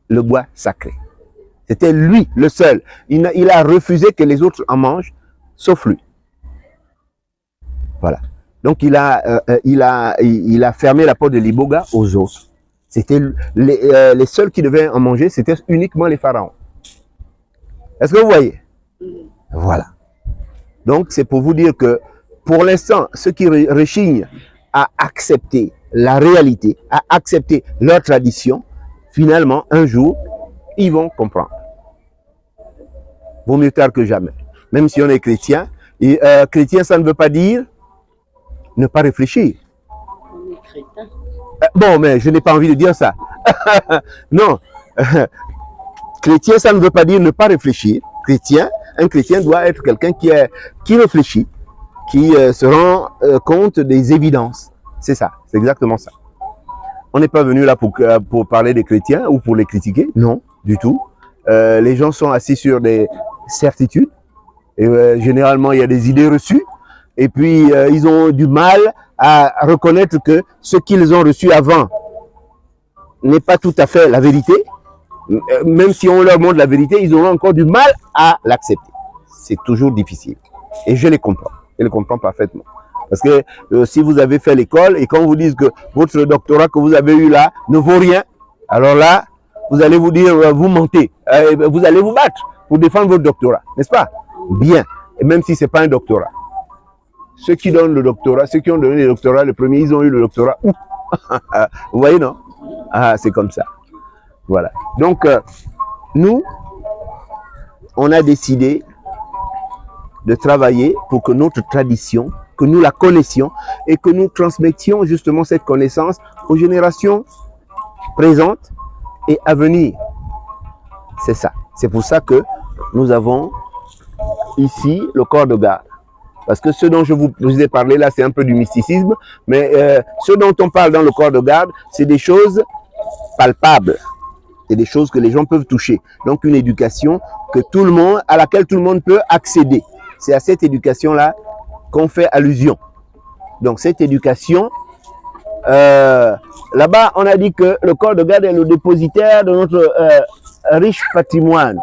le bois sacré. C'était lui, le seul. Il a refusé que les autres en mangent, sauf lui. Voilà. Donc, il a fermé la porte de l'Iboga aux autres. C'était les seuls qui devaient en manger, c'était uniquement les pharaons. Est-ce que vous voyez? Voilà. Donc, c'est pour vous dire que, pour l'instant, ceux qui rechignent à accepter la réalité, à accepter leur tradition, finalement, un jour, ils vont comprendre. Vaut mieux tard que jamais. Même si on est chrétien, et chrétien, ça ne veut pas dire ne pas réfléchir. On est crétin. Bon, mais je n'ai pas envie de dire ça. Non. Chrétien, ça ne veut pas dire ne pas réfléchir. Chrétien, un chrétien doit être quelqu'un qui réfléchit, qui se rend compte des évidences. C'est ça, c'est exactement ça. On n'est pas venu là pour parler des chrétiens ou pour les critiquer, non, du tout. Les gens sont assis sur des certitudes, et généralement il y a des idées reçues, et puis ils ont du mal à reconnaître que ce qu'ils ont reçu avant n'est pas tout à fait la vérité. Même si on leur montre la vérité, ils auront encore du mal à l'accepter. C'est toujours difficile. Et je les comprends. Je les comprends parfaitement. Parce que si vous avez fait l'école et qu'on vous dise que votre doctorat que vous avez eu là ne vaut rien, alors là, vous allez vous dire, vous mentez. Vous allez vous battre pour défendre votre doctorat, n'est-ce pas? Bien. Et même si ce n'est pas un doctorat. Ceux qui donnent le doctorat, ceux qui ont donné le doctorat, le premier, ils ont eu le doctorat. Vous voyez, non? Ah, c'est comme ça. Voilà. Donc, nous, on a décidé de travailler pour que notre tradition, que nous la connaissions et que nous transmettions justement cette connaissance aux générations présentes et à venir. C'est ça. C'est pour ça que nous avons ici le corps de garde. Parce que ce dont je vous ai parlé là, c'est un peu du mysticisme, mais ce dont on parle dans le corps de garde, c'est des choses palpables. C'est des choses que les gens peuvent toucher. Donc une éducation que tout le monde, à laquelle tout le monde peut accéder. C'est à cette éducation-là qu'on fait allusion. Donc cette éducation, là-bas, on a dit que le corps de garde est le dépositaire de notre riche patrimoine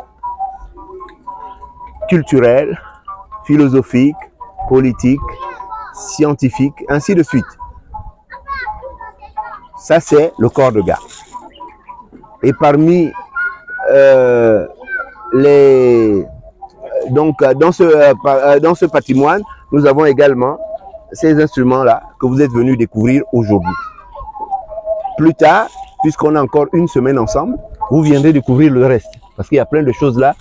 culturel, philosophique, politique, scientifique, ainsi de suite. Ça, c'est le corps de garde. Et parmi donc dans ce patrimoine, nous avons également ces instruments-là que vous êtes venus découvrir aujourd'hui. Plus tard, puisqu'on a encore une semaine ensemble, vous viendrez découvrir le reste. Parce qu'il y a plein de choses là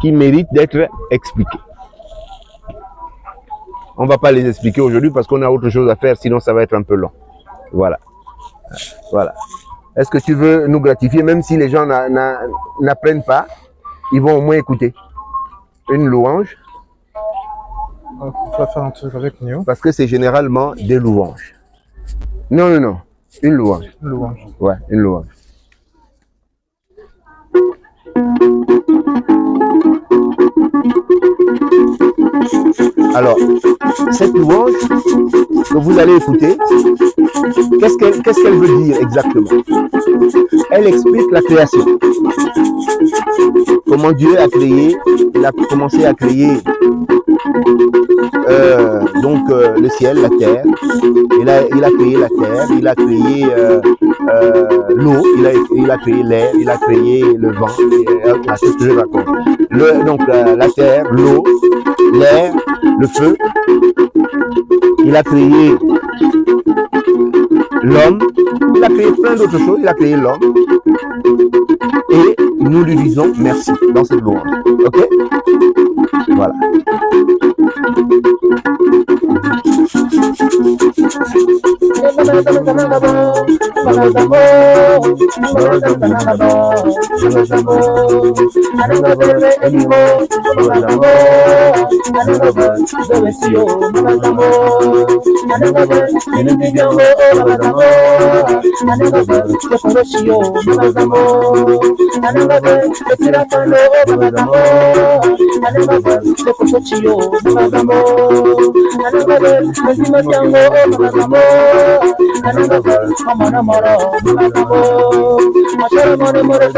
qui méritent d'être expliquées. On ne va pas les expliquer aujourd'hui parce qu'on a autre chose à faire, sinon ça va être un peu long. Voilà. Voilà. Est-ce que tu veux nous gratifier, même si les gens n'apprennent pas, ils vont au moins écouter une louange. On va faire un truc avec nous. Parce que c'est généralement des louanges. Non, non, non. Une louange. Une louange. Ouais, une louange. Alors, cette louange que vous allez écouter, qu'est-ce qu'elle veut dire exactement? Elle explique la création. Comment Dieu a créé, il a commencé à créer le ciel, la terre. Il a créé la terre, il a créé l'eau, il a créé l'air, il a créé le vent. C'est ce que je raconte. Donc la terre, l'eau, l'air, le feu. Il a créé l'homme. Il a créé plein d'autres choses. Il a créé l'homme. Et nous lui disons merci dans cette louange. Ok? Voilà. Amana moro, moro, moro, moro, moro, moro,